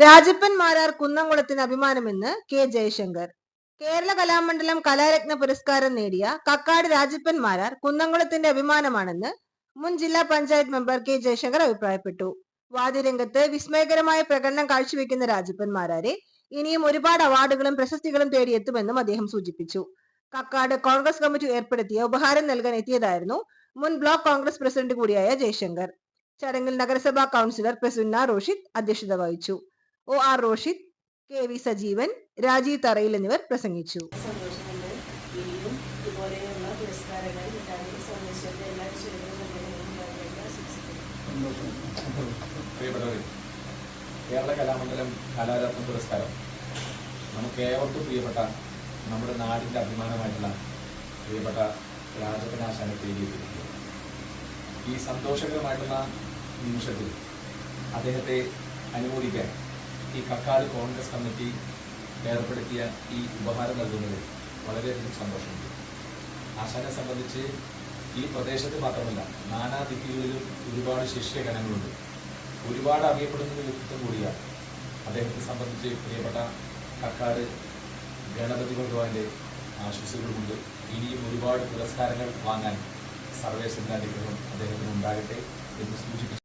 Rajappan Marar കുന്നംകുളത്തിന് അഭിമാനമെന്ന് K Jaishankar. Kerala Kalamandalam Kalaratna പുരസ്കാരം നേടിയ കക്കാട് രാജപ്പൻ മാരാർ കുന്നംകുളത്തിന്റെ അഭിമാനമാണെന്ന് മുൻ ജില്ലാ പഞ്ചായത്ത് മെമ്പർ കെ ജയശങ്കർ അഭിപ്രായപ്പെട്ടു. വാദ്യരംഗത്ത് വിസ്മയകരമായ പ്രകടനം കാഴ്ചവെക്കുന്ന രാജപ്പൻ മാരാരെ ഇനിയും ഒരുപാട് അവാർഡുകളും പ്രശസ്തികളും തേടിയെത്തുമെന്നും അദ്ദേഹം സൂചിപ്പിച്ചു. കക്കാട് കോൺഗ്രസ് കമ്മിറ്റി ഏർപ്പെടുത്തിയ ഉപഹാരം നൽകാൻ എത്തിയതായിരുന്നു മുൻ ബ്ലോക്ക് കോൺഗ്രസ് പ്രസിഡന്റ് കൂടിയായ ജയശങ്കർ. ചടങ്ങിൽ നഗരസഭാ കൗൺസിലർ പ്രസുന്ന റോഷിദ് അധ്യക്ഷത വഹിച്ചു. O R Roshid, K V Sajeevan, Rajeev Tharayil എന്നിവർ പ്രസംഗിച്ചു. കേരള കലാമണ്ഡലം കലാരത്ന പുരസ്കാരം നമുക്ക് ഏവർക്കും പ്രിയപ്പെട്ട നമ്മുടെ നാടിന്റെ അഭിമാനമായിട്ടുള്ള പ്രിയപ്പെട്ട രാജപ്പനാശാനെ തേടിയെത്തിയിരിക്കുക. ഈ സന്തോഷകരമായിട്ടുള്ള നിമിഷത്തിൽ അദ്ദേഹത്തെ അനുമോദിക്കാൻ ഈ കക്കാട് കോൺഗ്രസ് കമ്മിറ്റി ഏർപ്പെടുത്തിയ ഈ ഉപഹാരം നൽകുന്നതിൽ വളരെയധികം സന്തോഷമുണ്ട്. ആശാനെ സംബന്ധിച്ച് ഈ പ്രദേശത്ത് മാത്രമല്ല നാനാ ദിക്കുകളിലും ഒരുപാട് ശിഷ്യഗണങ്ങളുണ്ട്. ഒരുപാട് അറിയപ്പെടുന്ന വ്യക്തിത്വം കൂടിയാണ്. അദ്ദേഹത്തെ സംബന്ധിച്ച് പ്രിയപ്പെട്ട കക്കാട് ഗണപതി ഭഗവാന്റെ ആശംസകളുമുണ്ട്. ഇനിയും ഒരുപാട് പുരസ്കാരങ്ങൾ വാങ്ങാൻ സർവേശ്വരന്റെ അനുഗ്രഹം അദ്ദേഹത്തിന് ഉണ്ടാകട്ടെ എന്ന് സൂചിപ്പിച്ചു.